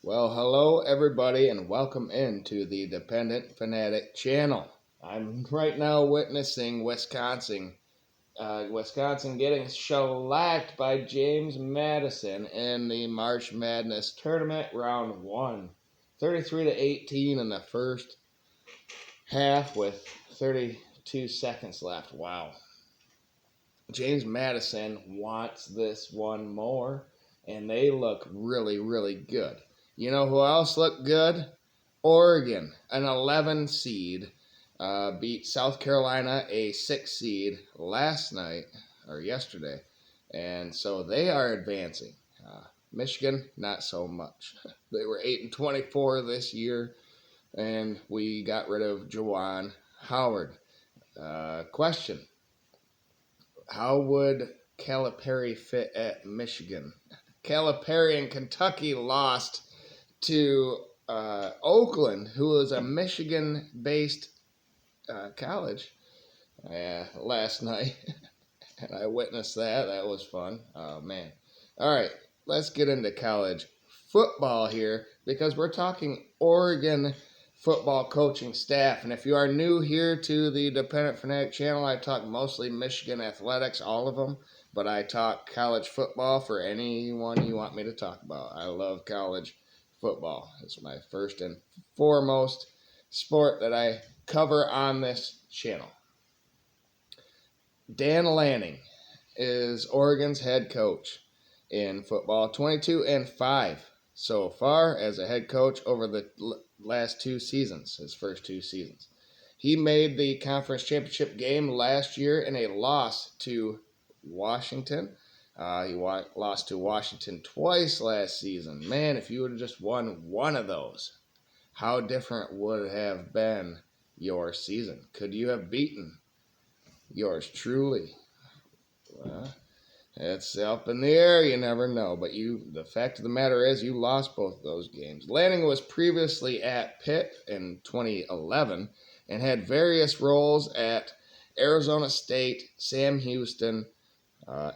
Well, hello everybody, and welcome into the Dependent Fanatic channel. I'm right now witnessing Wisconsin getting shellacked by James Madison in the March Madness tournament round one, 33-18 in the first half with 32 seconds left. Wow. James Madison wants this one more, and they look really, really good. You know who else looked good? Oregon, an 11 seed, beat South Carolina, a 6 seed, last night or yesterday, and so they are advancing. Michigan, not so much. They were 8-24 this year, and we got rid of Juwan Howard. Question: how would Calipari fit at Michigan? Calipari in Kentucky lost to Oakland, who was a Michigan-based college, last night, and I witnessed that. That was fun. Oh man! All right, let's get into college football here because we're talking Oregon football coaching staff. And if you are new here to the Dependent Fanatic channel, I talk mostly Michigan athletics, all of them, but I talk college football for anyone you want me to talk about. I love college football. It's my first and foremost sport that I cover on this channel. Dan Lanning is Oregon's head coach in football, 22-5 so far as a head coach over the last two seasons, his first two seasons. He made the conference championship game last year in a loss to Washington. He lost to Washington twice last season. Man, if you would have just won one of those, how different would it have been your season? Could you have beaten yours truly? Well, it's up in the air. You never know. But the fact of the matter is you lost both those games. Lanning was previously at Pitt in 2011 and had various roles at Arizona State, Sam Houston,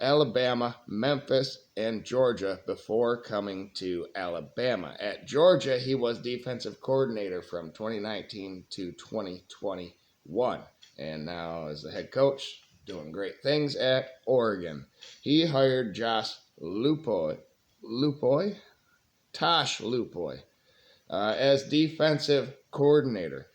Alabama, Memphis, and Georgia before coming to Alabama. At Georgia, he was defensive coordinator from 2019 to 2021. And now as the head coach, doing great things at Oregon. He hired Tosh Lupoy, as defensive coordinator.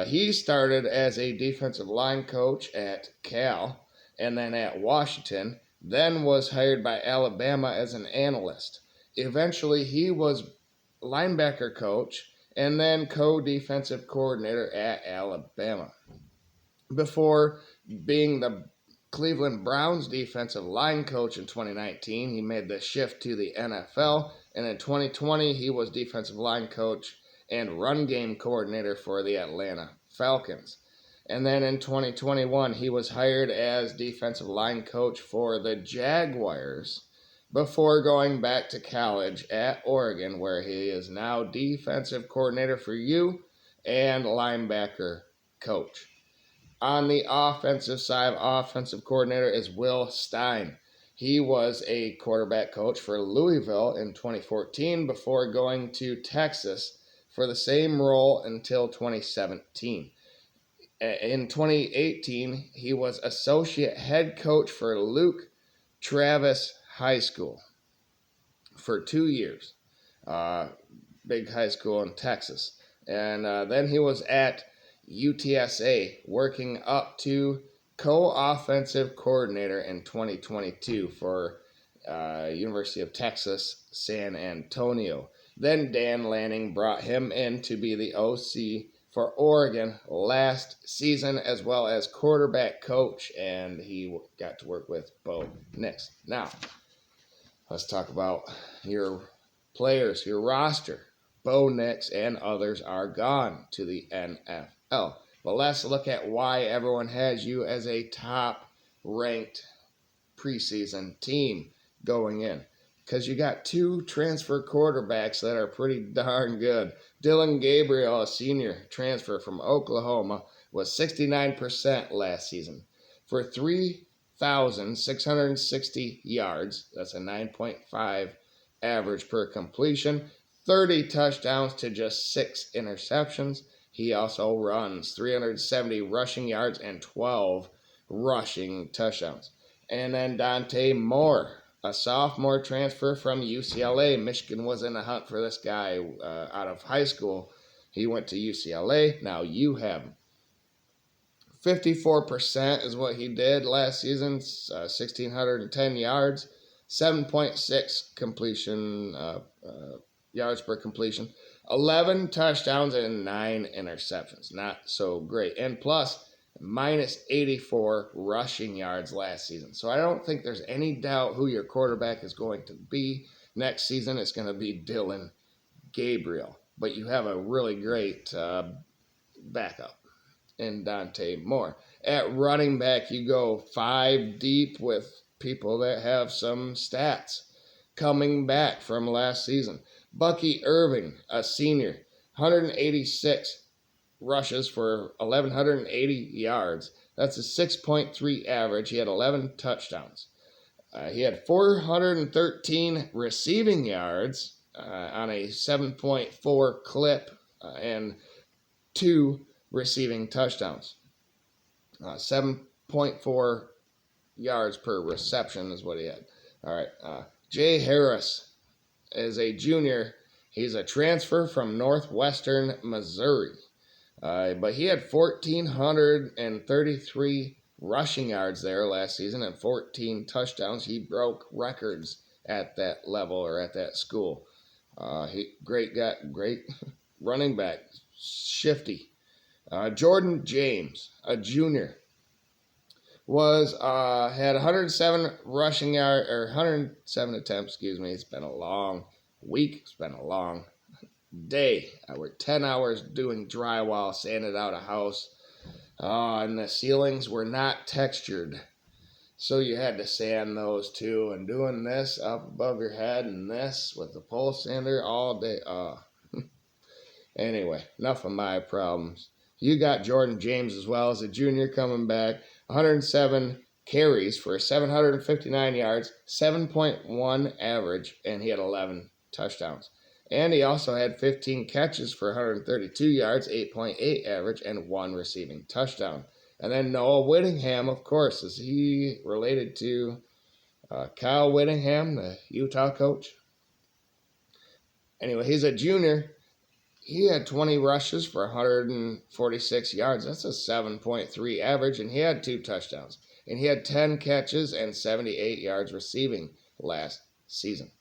He started as a defensive line coach at Cal and then at Washington, then was hired by Alabama as an analyst. Eventually, he was linebacker coach and then co-defensive coordinator at Alabama. Before being the Cleveland Browns defensive line coach in 2019, he made the shift to the NFL, and in 2020, he was defensive line coach and run game coordinator for the Atlanta Falcons. And then in 2021, he was hired as defensive line coach for the Jaguars before going back to college at Oregon, where he is now defensive coordinator for you and linebacker coach. On the offensive side, offensive coordinator is Will Stein. He was a quarterback coach for Louisville in 2014 before going to Texas for the same role until 2017. In 2018, he was associate head coach for Luke Travis High School for 2 years. Big high school in Texas. And then he was at UTSA working up to co-offensive coordinator in 2022 for University of Texas, San Antonio. Then Dan Lanning brought him in to be the OC for Oregon last season, as well as quarterback coach, and he got to work with Bo Nix. Now, let's talk about your players, your roster. Bo Nix and others are gone to the NFL. But let's look at why everyone has you as a top-ranked preseason team going in. Because you got two transfer quarterbacks that are pretty darn good. Dylan Gabriel, a senior transfer from Oklahoma, was 69% last season for 3,660 yards. That's a 9.5 average per completion, 30 touchdowns to just 6 interceptions. He also runs 370 rushing yards and 12 rushing touchdowns. And then Dante Moore, a sophomore transfer from UCLA. Michigan was in the hunt for this guy out of high school. He went to UCLA. Now you have him. 54% is what he did last season, 1,610 yards, 7.6 completion yards per completion, 11 touchdowns, and 9 interceptions. Not so great. And plus, minus 84 rushing yards last season. So I don't think there's any doubt who your quarterback is going to be. Next season, it's going to be Dylan Gabriel. But you have a really great backup in Dante Moore. At running back, you go 5 deep with people that have some stats coming back from last season. Bucky Irving, a senior, 186 rushes for 1,180 yards. That's a 6.3 average. He had 11 touchdowns. He had 413 receiving yards on a 7.4 clip and 2 receiving touchdowns. 7.4 yards per reception is what he had. All right. Jay Harris is a junior. He's a transfer from Northwestern Missouri. But he had 1,433 rushing yards there last season and 14 touchdowns. He broke records at that level or at that school. Great guy, great running back, shifty. Jordan James, a junior, had 107 rushing yard or 107 attempts. Excuse me. It's been a long week. It's been a long day. I worked 10 hours doing drywall, sanded out a house, and the ceilings were not textured. So you had to sand those too, and doing this up above your head and this with the pole sander all day. Anyway, enough of my problems. You got Jordan James as well as a junior coming back. 107 carries for 759 yards, 7.1 average, and he had 11 touchdowns. And he also had 15 catches for 132 yards, 8.8 average, and 1 receiving touchdown. And then Noah Whittingham, of course, is he related to Kyle Whittingham, the Utah coach? Anyway, he's a junior. He had 20 rushes for 146 yards. That's a 7.3 average, and he had 2 touchdowns. And he had 10 catches and 78 yards receiving last season.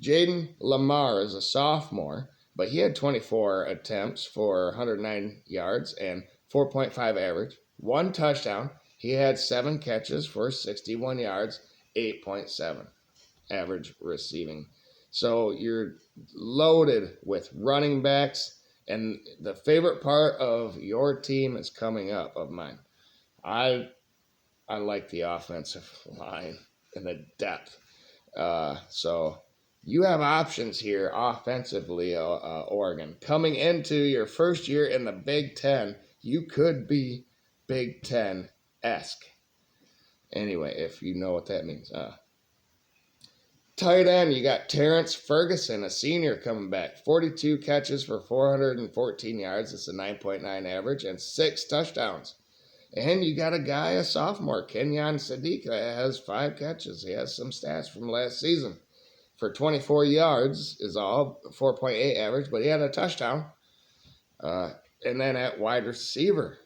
Jaden Lamar is a sophomore, but he had 24 attempts for 109 yards and 4.5 average, 1 touchdown. He had 7 catches for 61 yards, 8.7 average receiving. So you're loaded with running backs, and the favorite part of your team is coming up of mine. I like the offensive line and the depth. So you have options here offensively, Oregon. Coming into your first year in the Big Ten, you could be Big Ten-esque. Anyway, if you know what that means. Tight end, you got Terrence Ferguson, a senior, coming back. 42 catches for 414 yards. It's a 9.9 average and 6 touchdowns. And you got a guy, a sophomore, Kenyon Sadiq, that has 5 catches. He has some stats from last season. For 24 yards is all, 4.8 average, but he had a touchdown. And then at wide receiver,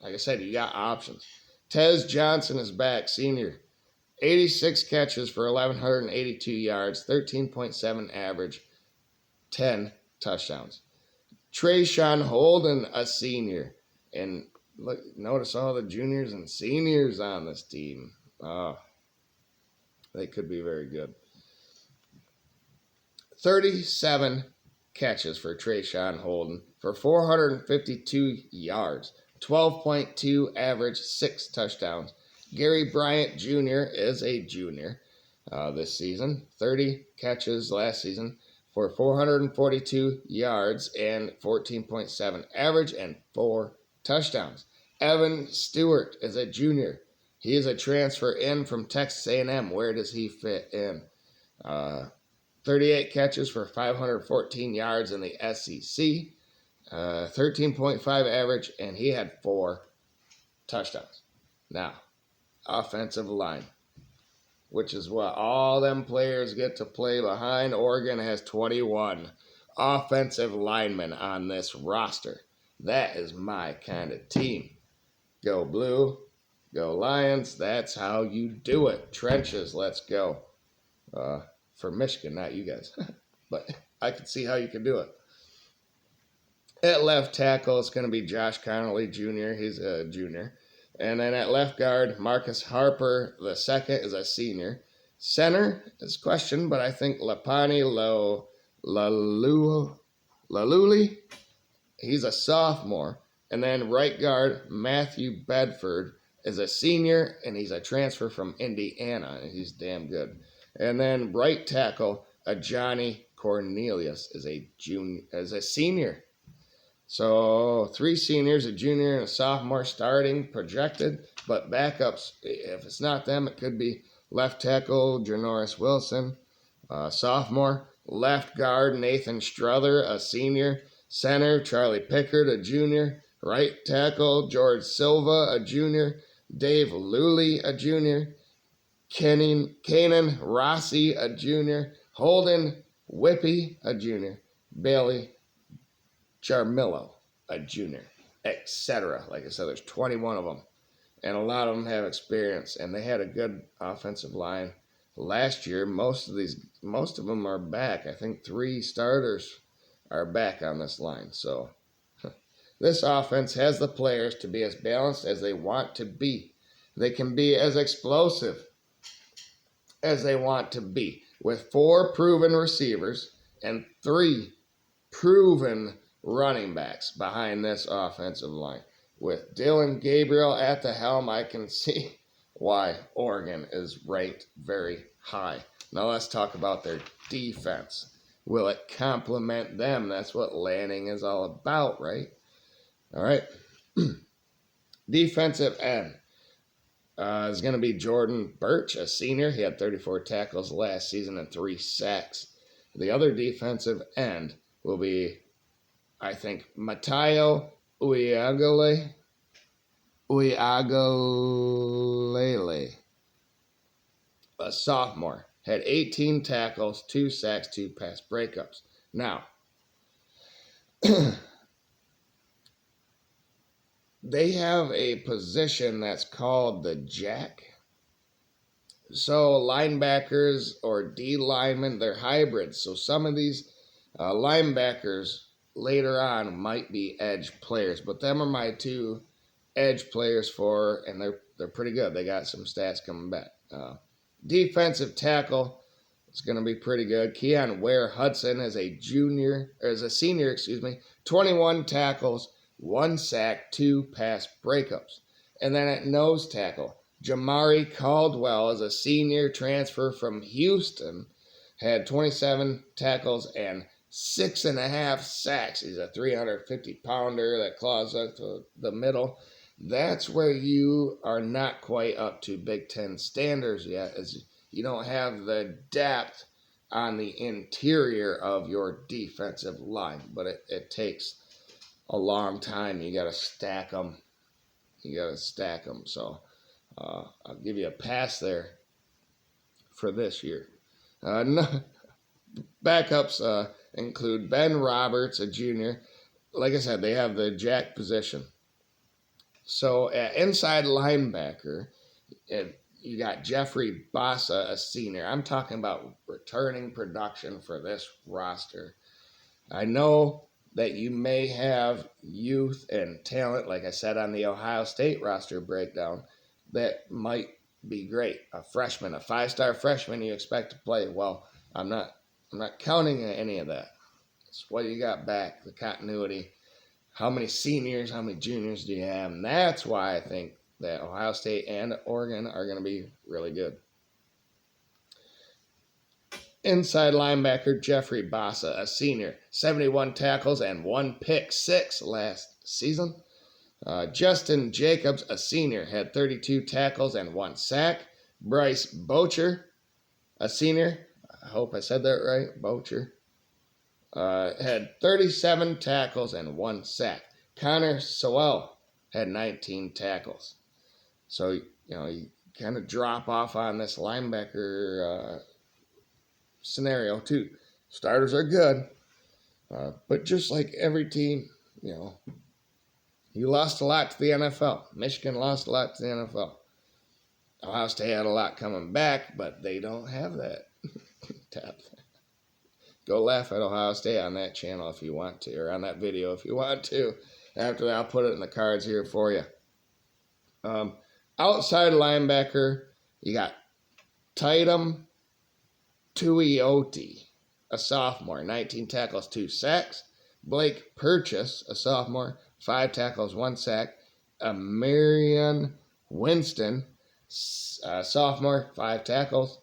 like I said, you got options. Tez Johnson is back, senior. 86 catches for 1,182 yards, 13.7 average, 10 touchdowns. Trayshawn Holden, a senior. And look, notice all the juniors and seniors on this team. They could be very good. 37 catches for Trayshawn Holden for 452 yards, 12.2 average, 6 touchdowns. Gary Bryant Jr. is a junior this season. 30 catches last season for 442 yards and 14.7 average and 4 touchdowns. Evan Stewart is a junior. He is a transfer in from Texas A&M. Where does he fit in? 38 catches for 514 yards in the SEC, 13.5 average, and he had 4 touchdowns. Now, offensive line, which is what all them players get to play behind. Oregon has 21 offensive linemen on this roster. That is my kind of team. Go Blue, go Lions. That's how you do it. Trenches, let's go. For Michigan, not you guys. But I can see how you can do it. At left tackle, it's going to be Josh Connolly Jr. He's a junior. And then at left guard, Marcus Harper II is a senior. Center is questioned, but I think Lapani Laluli, he's a sophomore. And then right guard, Matthew Bedford is a senior, and he's a transfer from Indiana, and he's damn good. And then right tackle, Johnny Cornelius is a senior. So 3 seniors, a junior, and a sophomore starting projected, but backups, if it's not them, it could be left tackle Janoris Wilson, sophomore, left guard Nathan Struther, a senior, center Charlie Pickard, a junior, right tackle George Silva, a junior, Dave Luley, a junior, Kanan Rossi, a junior, Holden Whippy, a junior, Bailey Jarmillo, a junior, etc. Like I said, there's 21 of them, and a lot of them have experience, and they had a good offensive line last year. Most of them are back. I think 3 starters are back on this line. So this offense has the players to be as balanced as they want to be. They can be as explosive as they want to be, with 4 proven receivers and 3 proven running backs behind this offensive line. With Dylan Gabriel at the helm, I can see why Oregon is ranked very high. Now let's talk about their defense. Will it complement them? That's what Lanning is all about, right? All right. Defensive end is going to be Jordan Birch, a senior. He had 34 tackles last season and 3 sacks. The other defensive end will be, I think, Matayo Uiagalelei, a sophomore, had 18 tackles, 2 sacks, 2 pass breakups. Now, they have a position that's called the jack. So linebackers or D linemen, they're hybrids. So some of these linebackers later on might be edge players, but them are my 2 edge players and they're pretty good. They got some stats coming back. Defensive tackle is going to be pretty good. Keon Ware Hudson is a senior, 21 tackles, 1 sack, 2 pass breakups. And then at nose tackle, Jamari Caldwell is a senior transfer from Houston, had 27 tackles and 6.5 sacks. He's a 350-pounder that claws up to the middle. That's where you are not quite up to Big Ten standards yet, as you don't have the depth on the interior of your defensive line. But it takes a long time. You got to stack them. So I'll give you a pass there for this year. Backups include Ben Roberts, a junior. Like I said, they have the jack position. So at inside linebacker, you got Jeffrey Bassa, a senior. I'm talking about returning production for this roster. I know that you may have youth and talent, like I said on the Ohio State roster breakdown, that might be great. A freshman, a 5-star freshman you expect to play. Well, I'm not counting any of that. It's what you got back, the continuity. How many seniors, how many juniors do you have? And that's why I think that Ohio State and Oregon are going to be really good. Inside linebacker, Jeffrey Bassa, a senior, 71 tackles and 1 pick six last season. Justin Jacobs, a senior, had 32 tackles and 1 sack. Bryce Bocher, a senior, I hope I said that right. Boucher. Had 37 tackles and 1 sack. Connor Sewell had 19 tackles. So, you kind of drop off on this linebacker scenario, too. Starters are good, but just like every team, you lost a lot to the NFL. Michigan lost a lot to the NFL. Ohio State had a lot coming back, but they don't have that depth. Go laugh at Ohio State on that channel if you want to, or on that video if you want to. After that, I'll put it in the cards here for you. Outside linebacker, you got Tatum Tuioti, a sophomore, 19 tackles, 2 sacks. Blake Purchase, a sophomore, 5 tackles, 1 sack. Marion Winston, sophomore, 5 tackles.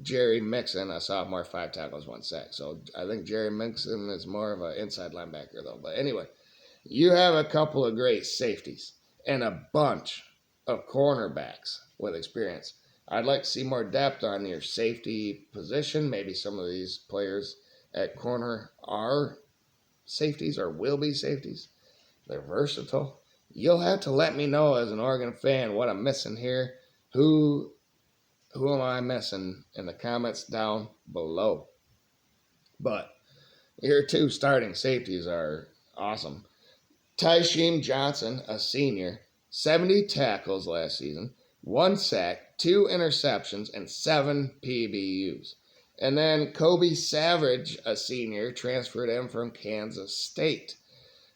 Jerry Mixon, a sophomore, 5 tackles, 1 sack. So I think Jerry Mixon is more of an inside linebacker, though. But anyway, you have a couple of great safeties and a bunch of cornerbacks with experience. I'd like to see more depth on your safety position. Maybe some of these players at corner are safeties or will be safeties. They're versatile. You'll have to let me know as an Oregon fan what I'm missing here. Who am I missing in the comments down below? But your 2 starting safeties are awesome. Tysheem Johnson, a senior, 70 tackles last season, 1 sack, 2 interceptions, and 7 PBUs. And then Kobe Savage, a senior, transferred in from Kansas State,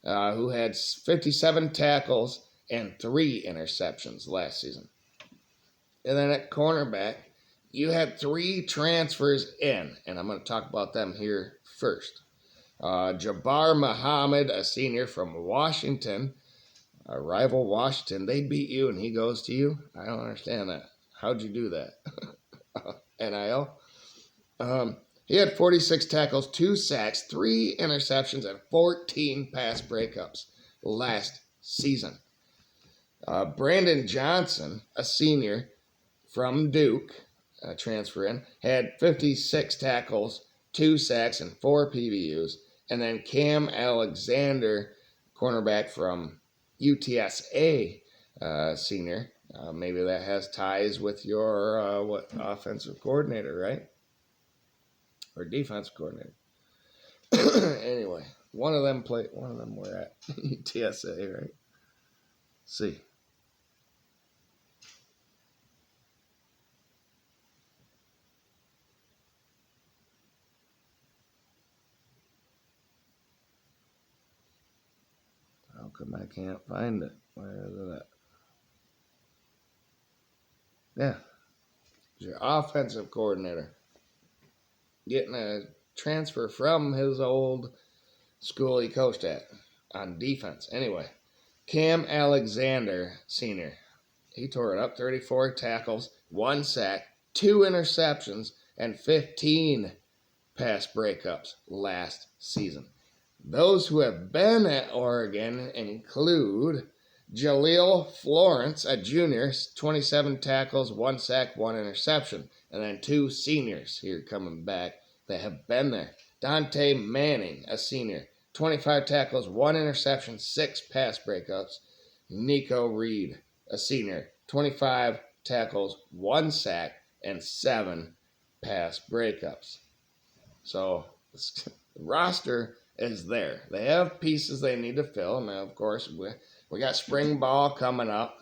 who had 57 tackles and 3 interceptions last season. And then at cornerback, you had 3 transfers in, and I'm going to talk about them here first. Jabbar Muhammad, a senior from Washington, a rival Washington. They beat you and he goes to you? I don't understand that. How'd you do that? NIL? He had 46 tackles, 2 sacks, 3 interceptions, and 14 pass breakups last season. Brandon Johnson, a senior from Duke, transfer in, had 56 tackles, 2 sacks, and 4 PBUs. And then Cam Alexander, cornerback from UTSA, senior. Maybe that has ties with your offensive coordinator, right? Or defensive coordinator. Anyway, one of them were at UTSA, right? See. How come I can't find it? Where is it at? Yeah. It's your offensive coordinator. Getting a transfer from his old school he coached at on defense. Anyway, Cam Alexander, senior. He tore it up. 34 tackles, 1 sack, 2 interceptions, and 15 pass breakups last season. Those who have been at Oregon include Jaleel Florence, a junior, 27 tackles, 1 sack, 1 interception. And then 2 seniors here coming back that have been there. Dante Manning, a senior, 25 tackles, 1 interception, 6 pass breakups. Nico Reed, a senior, 25 tackles, 1 sack, and 7 pass breakups. So the roster is there. They have pieces they need to fill. And of course, we got spring ball coming up,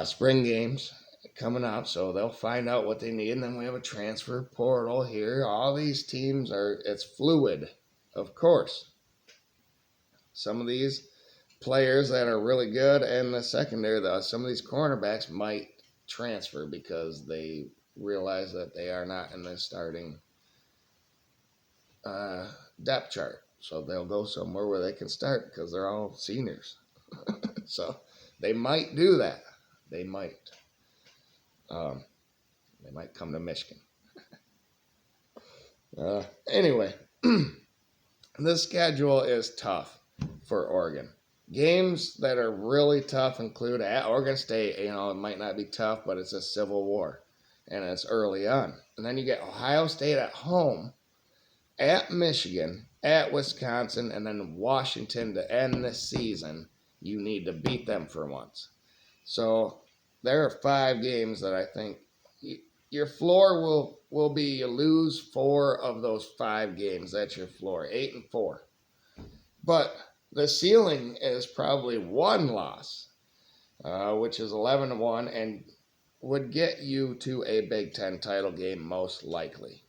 spring games coming up, so they'll find out what they need. And then we have a transfer portal here. All these teams it's fluid, of course. Some of these players that are really good in the secondary, though, some of these cornerbacks might transfer because they realize that they are not in the starting depth chart. So they'll go somewhere where they can start because they're all seniors. So they might do that. They might. They might come to Michigan. Anyway, the schedule is tough for Oregon. Games that are really tough include at Oregon State. It might not be tough, but it's a civil war. and it's early on. And then you get Ohio State at home, at Michigan, at Wisconsin, and then Washington to end this season. You need to beat them for once. So there are 5 games that I think your floor will be you lose 4 of those 5 games. That's your floor, 8-4. But the ceiling is probably 1 loss, which is 11-1, and would get you to a Big Ten title game most likely.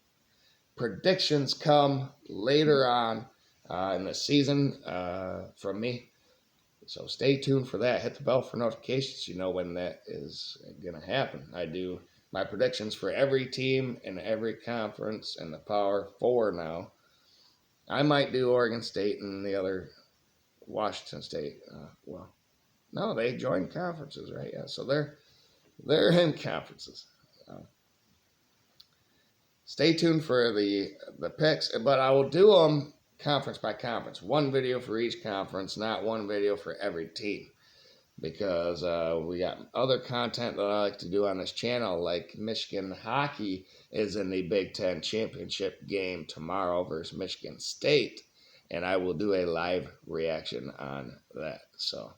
Predictions come later on in the season from me. So stay tuned for that. Hit the bell for notifications. You know when that is going to happen. I do my predictions for every team in every conference in the Power 4 now. I might do Oregon State and the other Washington State. No, they joined conferences, right? Yeah, so they're in conferences. Stay tuned for the picks, but I will do them conference by conference. 1 video for each conference, not 1 video for every team. Because we got other content that I like to do on this channel, like Michigan hockey is in the Big Ten championship game tomorrow versus Michigan State, and I will do a live reaction on that. So,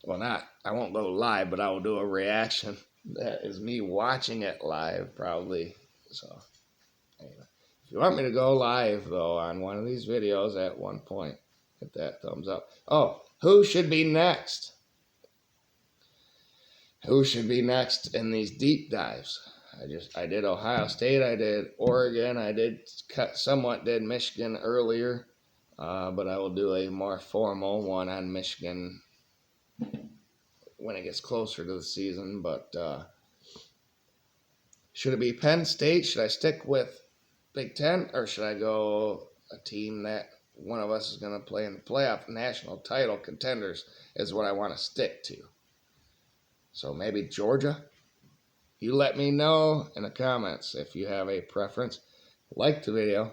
I won't go live, but I will do a reaction. That is me watching it live, probably. So, anyway, if you want me to go live, though, on one of these videos at one point, hit that thumbs up. Oh, who should be next? Who should be next in these deep dives? I did Ohio State, I did Oregon, I did Michigan earlier, but I will do a more formal one on Michigan when it gets closer to the season. But should it be Penn State? Should I stick with Big Ten, or should I go a team that one of us is going to play in the playoff? National title contenders is what I want to stick to. So maybe Georgia. You let me know in the comments if you have a preference. Like the video.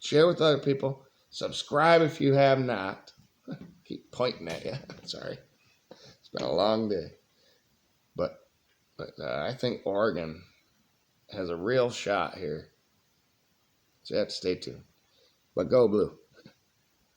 Share with other people. Subscribe if you have not. Keep pointing at you. Sorry. It's been a long day. But I think Oregon has a real shot here. So you have to stay tuned. But go Blue.